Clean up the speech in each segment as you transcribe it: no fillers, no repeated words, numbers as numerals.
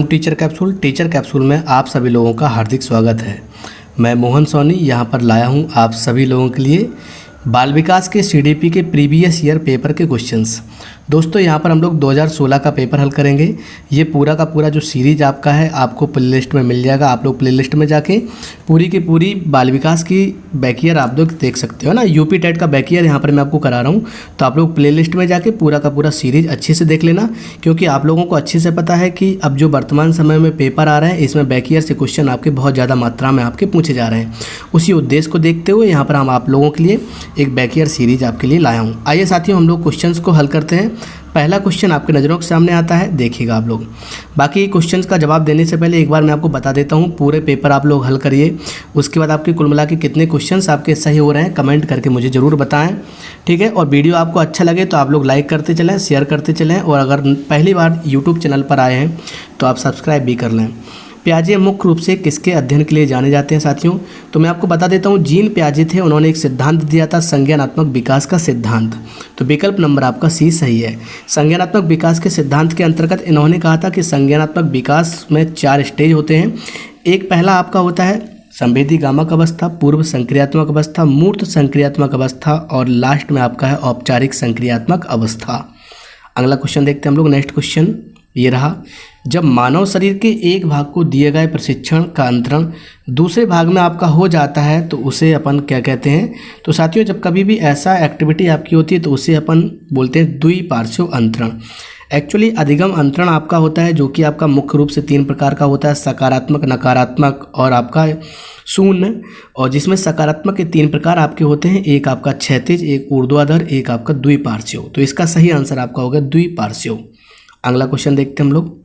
Teacher capsule में आप सभी लोगों का हार्दिक स्वागत है। मैं मोहन सोनी यहाँ पर लाया हूँ आप सभी लोगों के लिए बाल विकास के सीडीपी के प्रीवियस ईयर पेपर के क्वेश्चंस। दोस्तों यहाँ पर हम लोग 2016 का पेपर हल करेंगे। ये पूरा का पूरा जो सीरीज आपका है आपको प्लेलिस्ट में मिल जाएगा। आप लोग प्लेलिस्ट में जाके पूरी की पूरी बाल विकास की बैक ईयर आप लोग देख सकते हो ना। यूपी टेट का बैक ईयर यहाँ पर मैं आपको करा रहा हूँ, तो आप लोग प्लेलिस्ट में जाके पूरा का पूरा सीरीज अच्छे से देख लेना, क्योंकि आप लोगों को अच्छे से पता है कि अब जो वर्तमान समय में पेपर आ रहे हैं इसमें बैक ईयर से क्वेश्चन आपके बहुत ज़्यादा मात्रा में आपके पूछे जा रहे हैं। उसी उद्देश्य को देखते हुए यहाँ पर हम आप लोगों के लिए एक बैक ईयर सीरीज आपके लिए लाया हूँ। आइए साथियों हम लोग क्वेश्चंस को हल करते हैं। पहला क्वेश्चन आपके नज़रों के सामने आता है, देखिएगा आप लोग। बाकी क्वेश्चंस का जवाब देने से पहले एक बार मैं आपको बता देता हूँ, पूरे पेपर आप लोग हल करिए, उसके बाद आपके कुल मिला के कितने क्वेश्चंस आपके सही हो रहे हैं कमेंट करके मुझे ज़रूर बताएं, ठीक है। और वीडियो आपको अच्छा लगे तो आप लोग लाइक करते चलें, शेयर करते चलें, और अगर पहली बार यूट्यूब चैनल पर आए हैं तो आप सब्सक्राइब भी कर लें। पियाजे मुख्य रूप से किसके अध्ययन के लिए जाने जाते हैं साथियों? तो मैं आपको बता देता हूँ, जीन पियाजे थे, उन्होंने एक सिद्धांत दिया था संज्ञानात्मक विकास का सिद्धांत। तो विकल्प नंबर आपका सी सही है। संज्ञानात्मक विकास के सिद्धांत के अंतर्गत इन्होंने कहा था कि संज्ञानात्मक विकास में 4 स्टेज होते हैं। एक पहला आपका होता है संवेदी गामक अवस्था, पूर्व संक्रियात्मक अवस्था, मूर्त संक्रियात्मक अवस्था, और लास्ट में आपका है औपचारिक संक्रियात्मक अवस्था। अगला क्वेश्चन देखते हैं हम लोग। नेक्स्ट क्वेश्चन ये रहा, जब मानव शरीर के एक भाग को दिए गए प्रशिक्षण का अंतरण दूसरे भाग में आपका हो जाता है तो उसे अपन क्या कहते हैं? तो साथियों जब कभी भी ऐसा एक्टिविटी आपकी होती है तो उसे अपन बोलते हैं द्विपार्श्व अंतरण। एक्चुअली अधिगम अंतरण आपका होता है जो कि आपका मुख्य रूप से 3 प्रकार का होता है, सकारात्मक, नकारात्मक और आपका शून्य। और जिसमें सकारात्मक के 3 प्रकार आपके होते हैं, एक आपका क्षैतिज, एक ऊर्ध्वाधर, एक आपका द्विपार्श्व। तो इसका सही आंसर आपका होगा द्विपार्श्व। अगला क्वेश्चन देखते हैं हम लोग।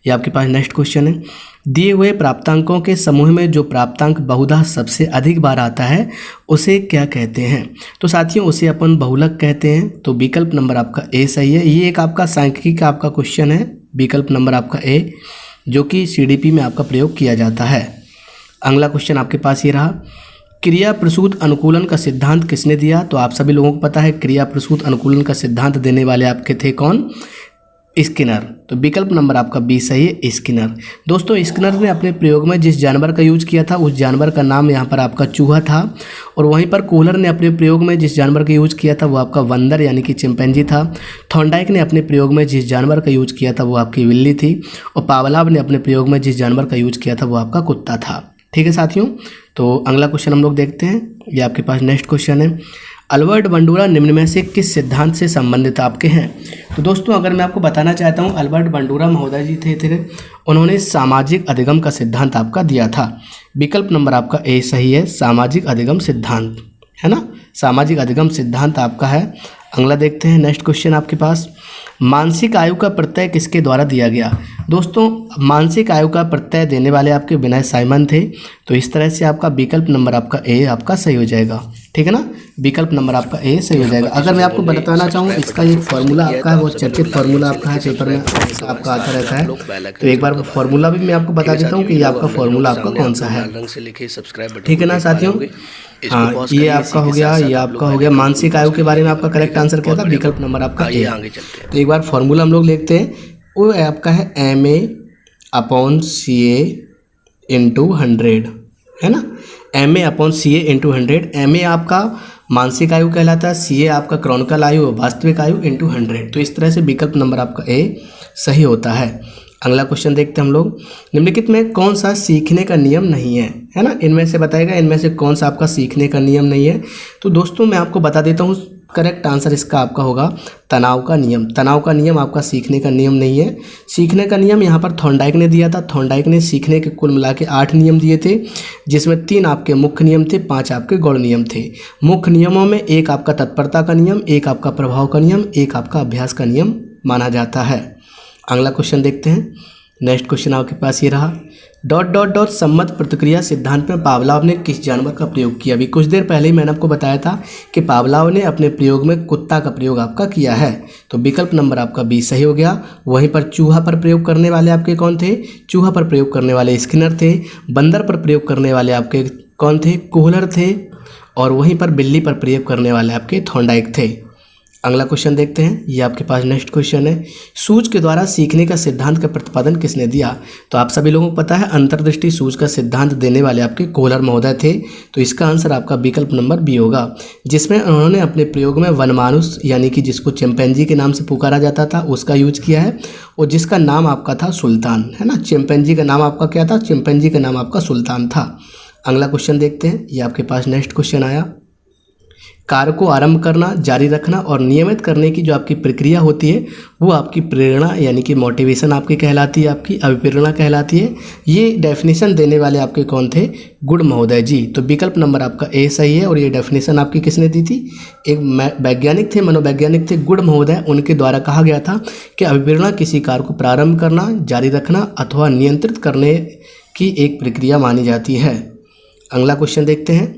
ये आपके पास नेक्स्ट क्वेश्चन है, दिए हुए प्राप्तांकों के समूह में जो प्राप्तांक बहुधा सबसे अधिक बार आता है उसे क्या कहते हैं? तो साथियों उसे अपन बहुलक कहते हैं। तो विकल्प नंबर आपका ए सही है। ये एक आपका सांख्यिकी का आपका क्वेश्चन है, विकल्प नंबर आपका ए, जो कि सीडीपी में आपका प्रयोग किया जाता है। अगला क्वेश्चन आपके पास ये रहा, क्रिया प्रसूत अनुकूलन का सिद्धांत किसने दिया? तो आप सभी लोगों को पता है क्रिया प्रसूत अनुकूलन का सिद्धांत देने वाले आपके थे कौन? स्किनर। तो विकल्प नंबर आपका बी सही है, स्किनर। दोस्तों स्किनर ने अपने प्रयोग में जिस जानवर का यूज किया था उस जानवर का नाम यहाँ पर आपका चूहा था, और वहीं पर कोहलर ने अपने प्रयोग में जिस जानवर का यूज किया था वो आपका बंदर यानी कि चिंपैंजी था। थॉर्नडाइक ने अपने प्रयोग में जिस जानवर का यूज किया था वो आपकी बिल्ली थी, और पावलोव ने अपने प्रयोग में जिस जानवर का यूज किया था वो आपका कुत्ता था। ठीक है साथियों, तो अगला क्वेश्चन हम लोग देखते हैं। ये आपके पास नेक्स्ट क्वेश्चन है, अल्बर्ट बंडूरा निम्न में से किस सिद्धांत से संबंधित आपके हैं? तो दोस्तों अगर मैं आपको बताना चाहता हूं, अल्बर्ट बंडूरा महोदय जी थे उन्होंने सामाजिक अधिगम का सिद्धांत आपका दिया था। विकल्प नंबर आपका ए सही है, सामाजिक अधिगम सिद्धांत, है ना, सामाजिक अधिगम सिद्धांत आपका है। अगला देखते हैं नेक्स्ट क्वेश्चन आपके पास, मानसिक आयु का प्रत्यय किसके द्वारा दिया गया? दोस्तों मानसिक आयु का प्रत्यय देने वाले आपके विनय साइमन थे। तो इस तरह से आपका विकल्प नंबर आपका ए आपका सही हो जाएगा, ठीक है ना, विकल्प नंबर आपका ए सही हो जाएगा। अगर मैं आपको बताना चाहूँ इसका एक फार्मूला आपका है, वो चर्चित फार्मूला आपका है, पेपर में आपका आता रहता है। तो एक बार फार्मूला भी मैं आपको बता देता हूँ कि ये आपका फार्मूला आपका कौन सा है, ठीक है ना साथियों। हाँ ये आपका हो गया, ये आपका हो गया। मानसिक आयु के बारे में आपका करेक्ट आंसर क्या था? विकल्प नंबर आपका ए। तो एक बार फार्मूला हम लोग लिखते हैं, वो आपका है MA/CA × 100, है ना, MA/CA × 100। MA आपका मानसिक आयु कहलाता है, CA आपका क्रॉनिकल आयु, वास्तविक आयु × 100। तो इस तरह से विकल्प नंबर आपका ए सही होता है। अगला क्वेश्चन देखते हैं हम लोग, निम्नलिखित में कौन सा सीखने का नियम नहीं है ना, इनमें से बताएगा इनमें से कौन सा आपका सीखने का नियम नहीं है? तो दोस्तों मैं आपको बता देता हूँ, करेक्ट आंसर इसका आपका होगा तनाव का नियम। तनाव का नियम आपका सीखने का नियम नहीं है। सीखने का नियम यहाँ पर थॉर्नडाइक ने दिया था। थॉर्नडाइक ने सीखने के कुल मिला के 8 नियम दिए थे, जिसमें 3 आपके मुख्य नियम थे, 5 आपके गौण नियम थे। मुख्य नियमों में एक आपका तत्परता का नियम, एक आपका प्रभाव का नियम, एक आपका अभ्यास का नियम माना जाता है। अगला क्वेश्चन देखते हैं। नेक्स्ट क्वेश्चन आपके पास ये रहा, ... सम्मत प्रतिक्रिया सिद्धांत में पावलोव ने किस जानवर का प्रयोग किया? अभी कुछ देर पहले ही मैंने आपको बताया था कि पावलोव ने अपने प्रयोग में कुत्ता का प्रयोग आपका किया है। तो विकल्प नंबर आपका बी सही हो गया। वहीं पर चूहा पर प्रयोग करने वाले आपके कौन थे? चूहा पर प्रयोग करने वाले स्किनर थे। बंदर पर प्रयोग करने वाले आपके कौन थे? कोहलर थे। और वहीं पर बिल्ली पर प्रयोग करने वाले आपके थॉर्नडाइक थे। अगला क्वेश्चन देखते हैं, ये आपके पास नेक्स्ट क्वेश्चन है। सूझ के द्वारा सीखने का सिद्धांत का प्रतिपादन किसने दिया? तो आप सभी लोगों को पता है अंतर्दृष्टि सूझ का सिद्धांत देने वाले आपके कोहलर महोदय थे। तो इसका आंसर आपका विकल्प नंबर बी होगा, जिसमें उन्होंने अपने प्रयोग में वनमानुष यानी कि जिसको चिंपैंजी के नाम से पुकारा जाता था उसका यूज किया है, और जिसका नाम आपका था सुल्तान, है ना। चिंपैंजी का नाम आपका क्या था? चिंपैंजी का नाम आपका सुल्तान था। अगला क्वेश्चन देखते हैं, ये आपके पास नेक्स्ट क्वेश्चन आया। कार्य को आरंभ करना, जारी रखना और नियमित करने की जो आपकी प्रक्रिया होती है वो आपकी प्रेरणा यानी कि मोटिवेशन आपकी कहलाती है, आपकी अभिप्रेरणा कहलाती है। ये डेफिनेशन देने वाले आपके कौन थे? गुड महोदय जी। तो विकल्प नंबर आपका ए सही है। और ये डेफिनेशन आपकी किसने दी थी? एक वैज्ञानिक थे, मनोवैज्ञानिक थे गुड महोदय, उनके द्वारा कहा गया था कि अभिप्रेरणा किसी कार्य को प्रारंभ करना, जारी रखना अथवा नियंत्रित करने की एक प्रक्रिया मानी जाती है। अगला क्वेश्चन देखते हैं,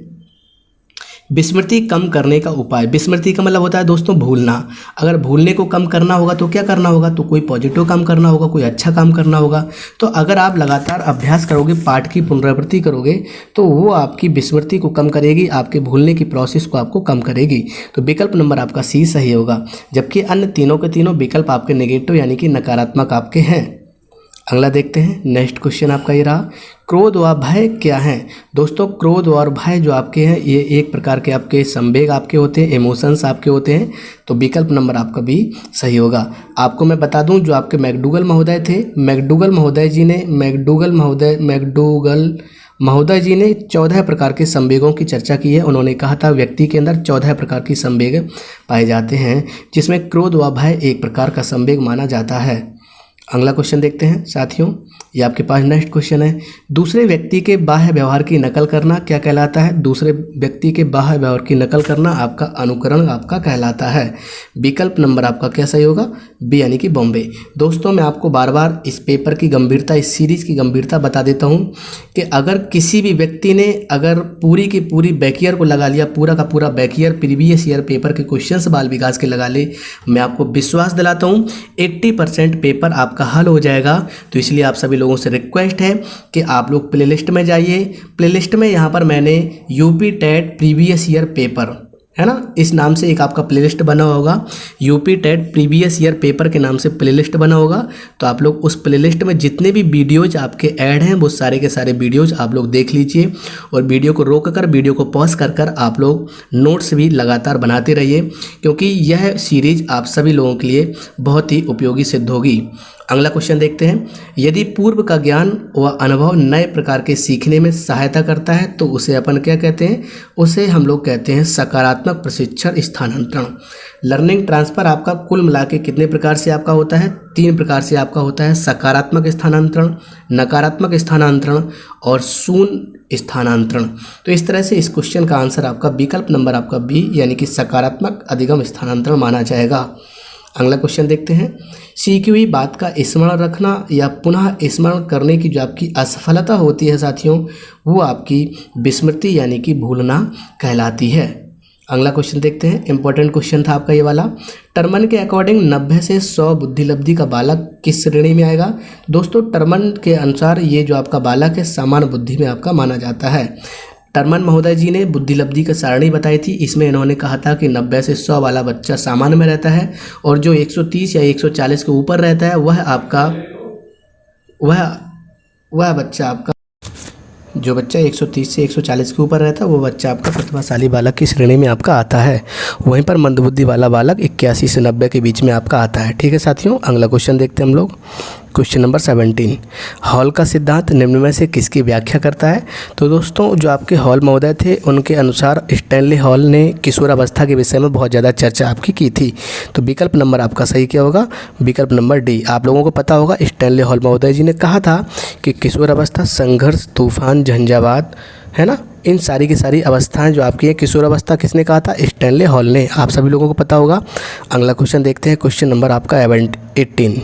विस्मृति कम करने का उपाय। विस्मृति का मतलब होता है दोस्तों भूलना। अगर भूलने को कम करना होगा तो क्या करना होगा? तो कोई पॉजिटिव काम करना होगा, कोई अच्छा काम करना होगा। तो अगर आप लगातार अभ्यास करोगे, पाठ की पुनरावृत्ति करोगे तो वो आपकी विस्मृति को कम करेगी, आपके भूलने की प्रोसेस को आपको कम करेगी। तो विकल्प नंबर आपका सी सही होगा, जबकि अन्य तीनों के तीनों विकल्प आपके नेगेटिव यानी कि नकारात्मक आपके हैं। अगला देखते हैं, नेक्स्ट क्वेश्चन आपका ये रहा, क्रोध व भय क्या है? दोस्तों क्रोध और भय जो आपके हैं ये एक प्रकार के आपके संवेग आपके होते हैं, इमोशंस आपके होते हैं। तो विकल्प नंबर आपका भी सही होगा। आपको मैं बता दूं जो आपके मैकडूगल महोदय थे, मैकडूगल महोदय जी ने 14 प्रकार के संवेगों की चर्चा की है। उन्होंने कहा था व्यक्ति के अंदर 14 प्रकार की संवेग पाए जाते हैं, जिसमें क्रोध व भय एक प्रकार का संवेग माना जाता है। अगला क्वेश्चन देखते हैं साथियों, ये आपके पास नेक्स्ट क्वेश्चन है, दूसरे व्यक्ति के बाह्य व्यवहार की नकल करना क्या कहलाता है? दूसरे व्यक्ति के बाह्य व्यवहार की नकल करना आपका अनुकरण आपका कहलाता है। विकल्प नंबर आपका क्या सही होगा? बी यानी कि बॉम्बे। दोस्तों मैं आपको बार बार इस पेपर की गंभीरता, इस सीरीज़ की गंभीरता बता देता हूँ कि अगर किसी भी व्यक्ति ने अगर पूरी की पूरी बैकईयर को लगा लिया, पूरा का पूरा बैकईयर प्रीवियस ईयर पेपर के क्वेश्चंस बाल विकास के लगा ले, मैं आपको विश्वास दिलाता हूँ 80% पेपर आपका हल हो जाएगा। तो इसलिए आप सभी लोगों से रिक्वेस्ट है कि आप लोग प्लेलिस्ट में जाइए। प्लेलिस्ट में यहाँ पर मैंने UP TET previous year paper, है ना, इस नाम से एक आपका प्लेलिस्ट बना होगा, UP TET previous year paper के नाम से प्लेलिस्ट बना होगा। तो आप लोग उस प्लेलिस्ट में जितने भी वीडियोज आपके ऐड हैं वो सारे के सारे वीडियोज आप लोग देख लीजिए, और वीडियो को रोक कर, वीडियो को पॉज कर आप लोग नोट्स भी लगातार बनाते रहिए, क्योंकि यह सीरीज आप सभी लोगों के लिए बहुत ही उपयोगी सिद्ध होगी। अगला क्वेश्चन देखते हैं, यदि पूर्व का ज्ञान व अनुभव नए प्रकार के सीखने में सहायता करता है तो उसे अपन क्या कहते हैं? उसे हम लोग कहते हैं सकारात्मक प्रशिक्षण स्थानांतरण। लर्निंग ट्रांसफ़र आपका कुल मिला के कितने प्रकार से आपका होता है? 3 प्रकार से आपका होता है, सकारात्मक स्थानांतरण, नकारात्मक स्थानांतरण और शून्य स्थानांतरण। तो इस तरह से इस क्वेश्चन का आंसर आपका विकल्प नंबर आपका बी यानी कि सकारात्मक अधिगम स्थानांतरण माना जाएगा। अगला क्वेश्चन देखते हैं, सीखी हुई बात का स्मरण रखना या पुनः स्मरण करने की जो आपकी असफलता होती है साथियों, वो आपकी विस्मृति यानी कि भूलना कहलाती है। अगला क्वेश्चन देखते हैं, इंपॉर्टेंट क्वेश्चन था आपका ये वाला, टर्मन के अकॉर्डिंग 90 से 100 बुद्धिलब्धि का बालक किस श्रेणी में आएगा? दोस्तों टर्मन के अनुसार ये जो आपका बालक है सामान्य बुद्धि में आपका माना जाता है। टर्मन महोदय जी ने बुद्धिलब्धि का सारणी बताई थी, इसमें इन्होंने कहा था कि 90 से 100 वाला बच्चा सामान्य में रहता है, और जो 130 या 140 के ऊपर रहता है वह आपका वह बच्चा आपका, जो बच्चा 130 से 140 के ऊपर रहता है वो बच्चा आपका प्रतिभाशाली बालक की श्रेणी में आपका आता है। वहीं पर मंदबुद्धि वाला बालक 81 से 90 के बीच में आपका आता है। ठीक है साथियों, अगला क्वेश्चन देखते हैं हम लोग, क्वेश्चन नंबर 17, हॉल का सिद्धांत निम्न में से किसकी व्याख्या करता है? तो दोस्तों जो आपके हॉल महोदय थे उनके अनुसार स्टैनली हॉल ने किशोरावस्था के विषय में बहुत ज़्यादा चर्चा आपकी की थी। तो विकल्प नंबर आपका सही क्या होगा? विकल्प नंबर डी। आप लोगों को पता होगा स्टैनली हॉल महोदय जी ने कहा था कि किशोरावस्था संघर्ष, तूफान, झंझावात, है ना, इन सारी की सारी अवस्थाएं जो आपकी है किशोरावस्था किसने कहा था? स्टैनली हॉल ने। आप सभी लोगों को पता होगा। अगला क्वेश्चन देखते हैं, क्वेश्चन नंबर आपका 18,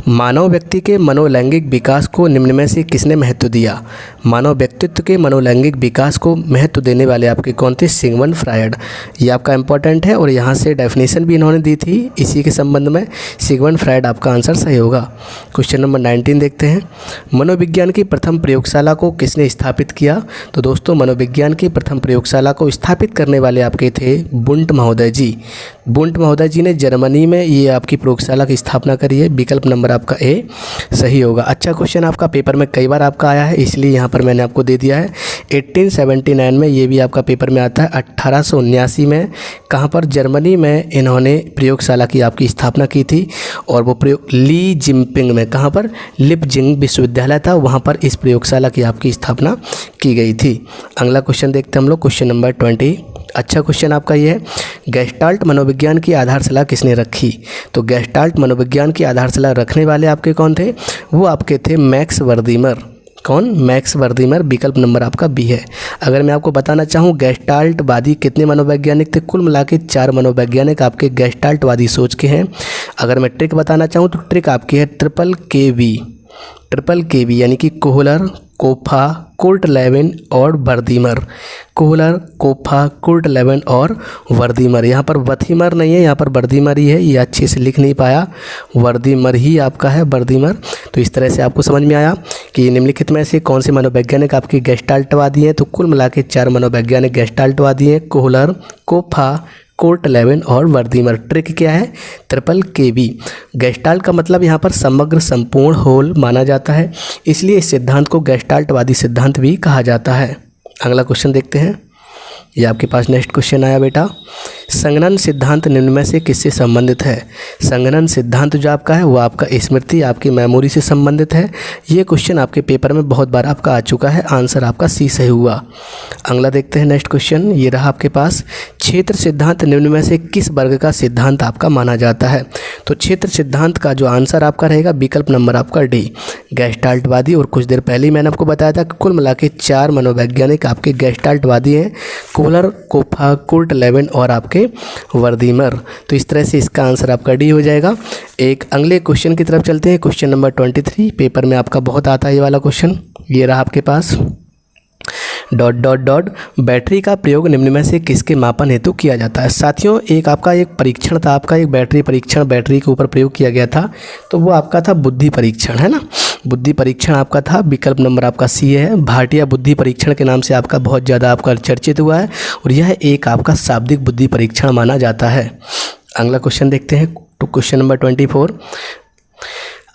मानव व्यक्ति के मनोलैंगिक विकास को निम्न में से किसने महत्व दिया? मानव व्यक्तित्व के मनोलैंगिक विकास को महत्व देने वाले आपके कौन थे? Sigmund Freud. ये आपका इंपॉर्टेंट है और यहाँ से डेफिनेशन भी इन्होंने दी थी इसी के संबंध में। सिगमंड फ्रायड आपका आंसर सही होगा। क्वेश्चन नंबर 19 देखते हैं, मनोविज्ञान की प्रथम प्रयोगशाला को किसने स्थापित किया? तो दोस्तों मनोविज्ञान की प्रथम प्रयोगशाला को स्थापित करने वाले आपके थे वुंट महोदय जी। बुंट महोदय जी ने जर्मनी में ये आपकी प्रयोगशाला की स्थापना करी है। विकल्प नंबर आपका ए सही होगा। अच्छा क्वेश्चन आपका पेपर में कई बार आपका आया है, इसलिए यहाँ पर मैंने आपको दे दिया है। 1879 में ये भी आपका पेपर में आता है। 1879 में कहाँ पर, जर्मनी में इन्होंने प्रयोगशाला की आपकी स्थापना की थी, और वो प्रयोग ली जिनपिंग में, कहाँ पर, लिपजिंग विश्वविद्यालय था, वहाँ पर इस प्रयोगशाला की आपकी स्थापना की गई थी। अगला क्वेश्चन देखते हैं हम लोग, क्वेश्चन नंबर 20। अच्छा क्वेश्चन आपका ये है, गेस्टाल्ट मनोविज्ञान की आधारशिला किसने रखी? तो गेस्टाल्ट मनोविज्ञान की आधारशिला रखने वाले आपके कौन थे? वो आपके थे मैक्स वर्दीमर। कौन? मैक्स वर्दीमर। विकल्प नंबर आपका बी है। अगर मैं आपको बताना चाहूँ गेस्टाल्टवादी कितने मनोवैज्ञानिक थे, कुल मिला के 4 मनोवैज्ञानिक आपके गेस्टाल्टवादी सोच के हैं। अगर मैं ट्रिक बताना चाहूँ तो ट्रिक आपकी है ट्रिपल के वी यानी कि कोहलर, कोफा, कुर्टलेवन और वर्दीमर। कोहलर, कोफा, कुर्टलेवन और वर्दीमर। यहाँ पर वथीमर नहीं है, यहाँ पर वर्दीमर ही है। ये अच्छे से लिख नहीं पाया, वर्दीमर ही आपका है, वर्दीमर। तो इस तरह से आपको समझ में आया कि निम्नलिखित में से कौन से मनोवैज्ञानिक आपके गेस्टाल्टवादी हैं। तो कुल मिला के 4 मनोवैज्ञानिक गेस्टाल्टवादी हैं, कोहलर, कोफा, कुर्टलेवन और वर्दीमर। ट्रिक क्या है? ट्रिपल के वी। गेस्टाल्ट का मतलब यहाँ पर समग्र, संपूर्ण, होल माना जाता है, इसलिए इस सिद्धांत को गेस्टाल्टवादी सिद्धांत भी कहा जाता है। अगला क्वेश्चन देखते हैं। ये आपके पास नेक्स्ट क्वेश्चन आया बेटा, संगणन सिद्धांत निम्न में से किससे संबंधित है? संगणन सिद्धांत जो आपका है वो आपका स्मृति, आपकी मेमोरी से संबंधित है। ये क्वेश्चन आपके पेपर में बहुत बार आपका आ चुका है। आंसर आपका सी सही हुआ। अगला देखते हैं नेक्स्ट क्वेश्चन। ये रहा आपके पास, क्षेत्र सिद्धांत निम्न में से किस वर्ग का सिद्धांत आपका माना जाता है? तो क्षेत्र सिद्धांत का जो आंसर आपका रहेगा विकल्प नंबर आपका डी, गेस्टाल्टवादी। और कुछ देर पहले ही मैंने आपको बताया था कि कुल मिला के 4 मनोवैज्ञानिक आपके गेस्टाल्टवादी हैं, कोहलर, कोफा, कुर्टलेवन और आपके वर्दीमर। तो इस तरह से इसका आंसर आपका डी हो जाएगा। एक अगले क्वेश्चन की तरफ चलते हैं, क्वेश्चन नंबर 23। पेपर में आपका बहुत आता है ये वाला क्वेश्चन। ये रहा आपके पास, ... बैटरी का प्रयोग निम्न में से किसके मापन हेतु किया जाता है? साथियों एक आपका एक परीक्षण था, आपका एक बैटरी परीक्षण, बैटरी के ऊपर प्रयोग किया गया था। तो वो आपका था बुद्धि परीक्षण, है ना, बुद्धि परीक्षण आपका था। विकल्प नंबर आपका सी है। भाटिया बुद्धि परीक्षण के नाम से आपका बहुत ज़्यादा आपका चर्चित हुआ है, और यह एक आपका शाब्दिक बुद्धि परीक्षण माना जाता है। अगला क्वेश्चन देखते हैं, तो क्वेश्चन नंबर 24।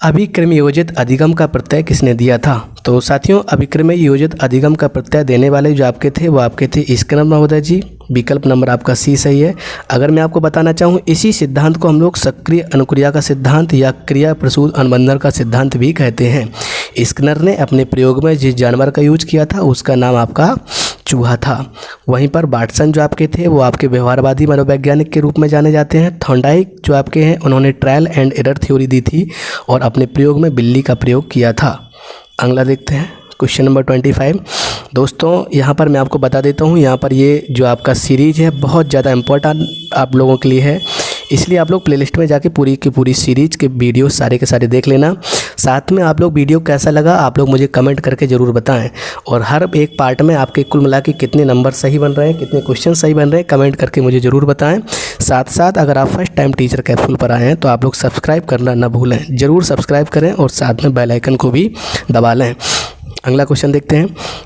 अभिक्रम योजित अधिगम का प्रत्यय किसने दिया था? तो साथियों अभिक्रम योजित अधिगम का प्रत्यय देने वाले जो आपके थे वो आपके थे स्किनर महोदय जी। विकल्प नंबर आपका सी सही है। अगर मैं आपको बताना चाहूँ इसी सिद्धांत को हम लोग सक्रिय अनुक्रिया का सिद्धांत या क्रिया प्रसूत अनुबंधन का सिद्धांत भी कहते हैं। स्किनर ने अपने प्रयोग में जिस जानवर का यूज किया था उसका नाम आपका चूहा था। वहीं पर वाटसन जो आपके थे वो आपके व्यवहारवादी मनोवैज्ञानिक के रूप में जाने जाते हैं। थॉर्नडाइक जो आपके हैं उन्होंने ट्रायल एंड एरर थ्योरी दी थी और अपने प्रयोग में बिल्ली का प्रयोग किया था। अगला देखते हैं क्वेश्चन नंबर 25। दोस्तों यहाँ पर मैं आपको बता देता हूँ, यहाँ पर ये जो आपका सीरीज़ है बहुत ज़्यादा इम्पोर्टेंट आप लोगों के लिए है, इसलिए आप लोग प्लेलिस्ट में जाके पूरी की पूरी सीरीज़ के वीडियो सारे के सारे देख लेना। साथ में आप लोग वीडियो कैसा लगा आप लोग मुझे कमेंट करके ज़रूर बताएं, और हर एक पार्ट में आपके कुल मिला के कितने नंबर सही बन रहे हैं, कितने क्वेश्चन सही बन रहे हैं, कमेंट करके मुझे ज़रूर बताएं। साथ साथ अगर आप फर्स्ट टाइम टीचर कैप्सूल पर आए हैं तो आप लोग सब्सक्राइब करना ना भूलें, ज़रूर सब्सक्राइब करें और साथ में बेल आइकन को भी दबा लें। अगला क्वेश्चन देखते हैं,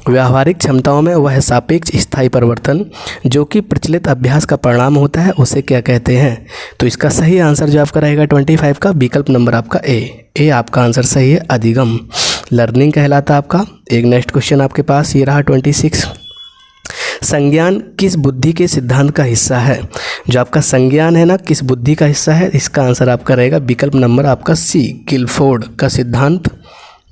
व्यावहारिक क्षमताओं में वह सापेक्ष स्थायी परिवर्तन जो कि प्रचलित अभ्यास का परिणाम होता है उसे क्या कहते हैं? तो इसका सही आंसर जो आपका रहेगा 25 का विकल्प नंबर आपका ए आपका आंसर सही है, अधिगम लर्निंग कहलाता आपका। एक नेक्स्ट क्वेश्चन आपके पास ये रहा 26। संज्ञान किस बुद्धि के सिद्धांत का हिस्सा है? जो आपका संज्ञान है ना किस बुद्धि का हिस्सा है, इसका आंसर आपका रहेगा विकल्प नंबर आपका सी, गिलफोर्ड का सिद्धांत।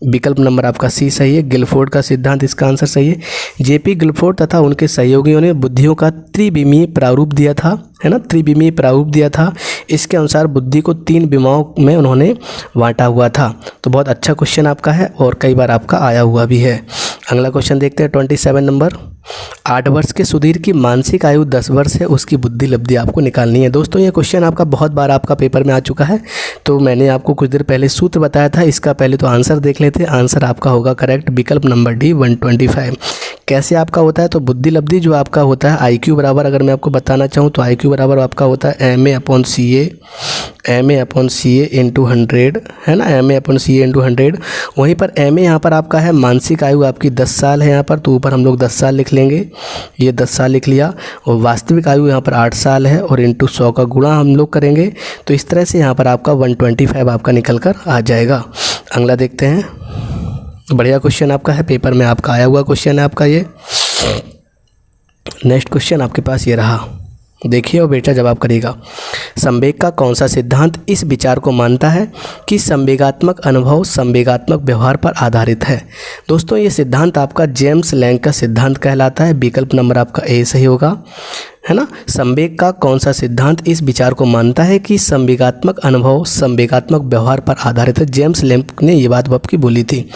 विकल्प नंबर आपका सी सही है, गिलफोर्ड का सिद्धांत इसका आंसर सही है। जेपी गिलफोर्ड तथा उनके सहयोगियों ने बुद्धियों का त्रिविमीय प्रारूप दिया था, है ना, त्रिविमीय प्रारूप दिया था। इसके अनुसार बुद्धि को 3 विमाओं में उन्होंने बांटा हुआ था। तो बहुत अच्छा क्वेश्चन आपका है और कई बार आपका आया हुआ भी है। अगला क्वेश्चन देखते हैं 27 नंबर। 8 वर्ष के सुधीर की मानसिक आयु 10 वर्ष है, उसकी बुद्धि लब्धि आपको निकालनी है। दोस्तों ये क्वेश्चन आपका बहुत बार आपका पेपर में आ चुका है, तो मैंने आपको कुछ देर पहले सूत्र बताया था, इसका पहले तो आंसर देख लेते हैं। आंसर आपका होगा करेक्ट, विकल्प नंबर डी 125। कैसे आपका होता है, तो बुद्धि लब्धि जो आपका होता है IQ बराबर, अगर मैं आपको बताना चाहूँ तो IQ बराबर आपका होता है MA/CA इंटू 100, है ना, MA/CA इंटू 100। वहीं पर MA यहाँ पर आपका है मानसिक आयु आपकी 10 साल है यहाँ पर, तो ऊपर हम लोग 10 साल लिख लेंगे, ये 10 साल लिख लिया। और वास्तविक आयु यहाँ पर 8 साल है और इंटू 100 का गुणा हम लोग करेंगे, तो इस तरह से यहाँ पर आपका 125 आपका निकल कर आ जाएगा। अगला देखते हैं, बढ़िया क्वेश्चन आपका है, पेपर में आपका आया हुआ क्वेश्चन है आपका ये। नेक्स्ट क्वेश्चन आपके पास ये रहा, देखिए और बेटा जवाब करिएगा। संवेग का कौन सा सिद्धांत इस विचार को मानता है कि संवेगात्मक अनुभव संवेगात्मक व्यवहार पर आधारित है? दोस्तों ये सिद्धांत आपका जेम्स लैंग का सिद्धांत कहलाता है। विकल्प नंबर आपका ए सही होगा, है ना। संवेग का कौन सा सिद्धांत इस विचार को मानता है कि संवेगात्मक अनुभव संवेगात्मक व्यवहार पर आधारित है? जेम्स लैंग ने ये बात आपकी बोली थी।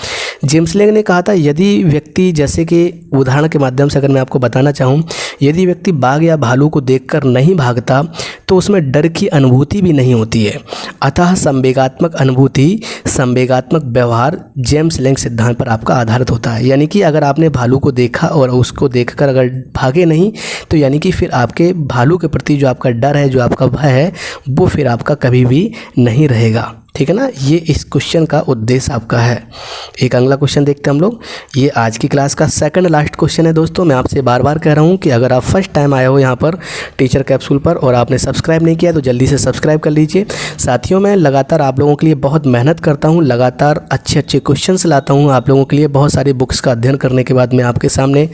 जेम्स लैंग ने कहा था यदि व्यक्ति, जैसे कि उदाहरण के माध्यम से अगर मैं आपको बताना चाहूँ, यदि व्यक्ति बाघ या भालू को देखकर नहीं भागता तो उसमें डर की अनुभूति भी नहीं होती है। अतः संवेगात्मक अनुभूति संवेगात्मक व्यवहार जेम्स लैंग सिद्धांत पर आपका आधारित होता है। यानी कि अगर आपने भालू को देखा और उसको देखकर अगर भागे नहीं, तो यानी कि फिर आपके भालू के प्रति जो आपका डर है, जो आपका भय है, वो फिर आपका कभी भी नहीं रहेगा। ठीक है ना, ये इस क्वेश्चन का उद्देश्य आपका है। एक अगला क्वेश्चन देखते हैं हम लोग, ये आज की क्लास का सेकंड लास्ट क्वेश्चन है। दोस्तों मैं आपसे बार बार कह रहा हूँ कि अगर आप फर्स्ट टाइम आए हो यहाँ पर टीचर कैप्सूल पर और आपने सब्सक्राइब नहीं किया तो जल्दी से सब्सक्राइब कर लीजिए। साथियों मैं लगातार आप लोगों के लिए बहुत मेहनत करता हूँ, लगातार अच्छे अच्छे क्वेश्चन लाता हूँ आप लोगों के लिए। बहुत सारी बुक्स का अध्ययन करने के बाद मैं आपके सामने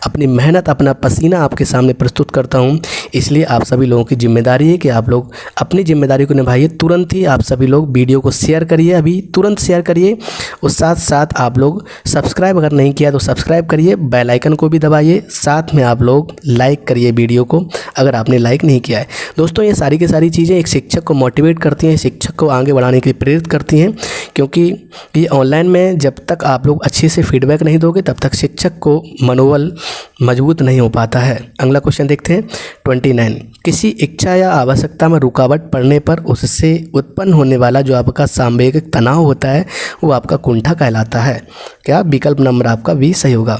अपनी मेहनत, अपना पसीना आपके सामने प्रस्तुत करता हूँ। इसलिए आप सभी लोगों की जिम्मेदारी है कि आप लोग अपनी जिम्मेदारी को निभाइए। तुरंत ही आप सभी लोग वीडियो को शेयर करिए, अभी तुरंत शेयर करिए। उस साथ साथ आप लोग सब्सक्राइब अगर नहीं किया तो सब्सक्राइब करिए, बेल आइकन को भी दबाइए। साथ में आप लोग लाइक करिए वीडियो को अगर आपने लाइक नहीं किया है। दोस्तों ये सारी की सारी चीज़ें एक शिक्षक को मोटिवेट करती हैं, शिक्षक को आगे बढ़ाने के लिए प्रेरित करती हैं, क्योंकि ये ऑनलाइन में जब तक आप लोग अच्छे से फीडबैक नहीं दोगे तब तक शिक्षक को मनोबल मजबूत नहीं हो पाता है। अगला क्वेश्चन देखते हैं 29। किसी इच्छा या आवश्यकता में रुकावट पड़ने पर उससे उत्पन्न होने वाला जो आपका सांवेगिक तनाव होता है वो आपका कुंठा कहलाता है। क्या? विकल्प नंबर आपका बी सही होगा,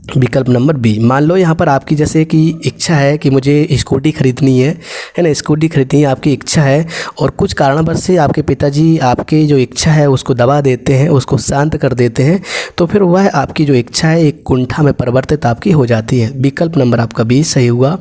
विकल्प नंबर बी। मान लो यहाँ पर आपकी जैसे कि इच्छा है कि मुझे स्कूटी खरीदनी है ना, स्कूटी खरीदनी है आपकी इच्छा है, और कुछ कारणवश से आपके पिताजी आपके जो इच्छा है उसको दबा देते हैं, उसको शांत कर देते हैं, तो फिर वह आपकी जो इच्छा है एक कुंठा में परिवर्तित आपकी हो जाती है। विकल्प नंबर आपका बी सही हुआ।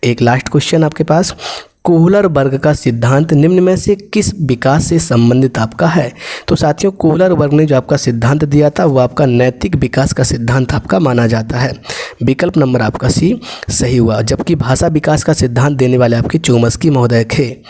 एक लास्ट क्वेश्चन आपके पास, कोहलर वर्ग का सिद्धांत निम्न में से किस विकास से संबंधित आपका है? तो साथियों कोहलर वर्ग ने जो आपका सिद्धांत दिया था वो आपका नैतिक विकास का सिद्धांत आपका माना जाता है। विकल्प नंबर आपका सी सही हुआ। जबकि भाषा विकास का सिद्धांत देने वाले आपके चोम्स्की महोदय थे।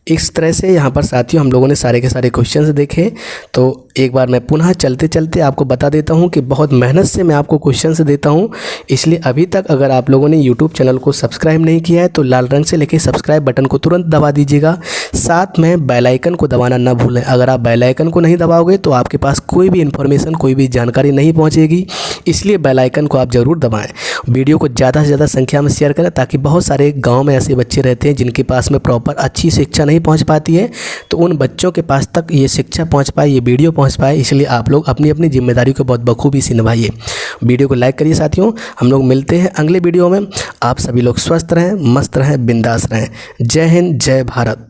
इस तरह से यहाँ पर साथियों हम लोगों ने सारे के सारे क्वेश्चंस देखे। तो एक बार मैं पुनः चलते चलते आपको बता देता हूँ कि बहुत मेहनत से मैं आपको क्वेश्चंस देता हूँ, इसलिए अभी तक अगर आप लोगों ने यूट्यूब चैनल को सब्सक्राइब नहीं किया है तो लाल रंग से लेके सब्सक्राइब बटन को तुरंत दबा दीजिएगा। साथ में बेल आइकन को दबाना ना भूलें। अगर आप बेल आइकन को नहीं दबाओगे तो आपके पास कोई भी इन्फॉर्मेशन, कोई भी जानकारी नहीं पहुँचेगी, इसलिए बेल आइकन को आप ज़रूर दबाएँ। वीडियो को ज़्यादा से ज़्यादा संख्या में शेयर करें ताकि बहुत सारे गाँव में ऐसे बच्चे रहते हैं जिनके पास में प्रॉपर अच्छी शिक्षा नहीं पहुँच पाती है, तो उन बच्चों के पास तक ये शिक्षा पहुँच पाए, ये वीडियो पहुँच पाए। इसलिए आप लोग अपनी अपनी जिम्मेदारी को बहुत बखूबी से निभाइए। वीडियो को लाइक करिए साथियों। हम लोग मिलते हैं अगले वीडियो में। आप सभी लोग स्वस्थ रहें, मस्त रहें, बिंदास रहें। जय हिंद, जय भारत।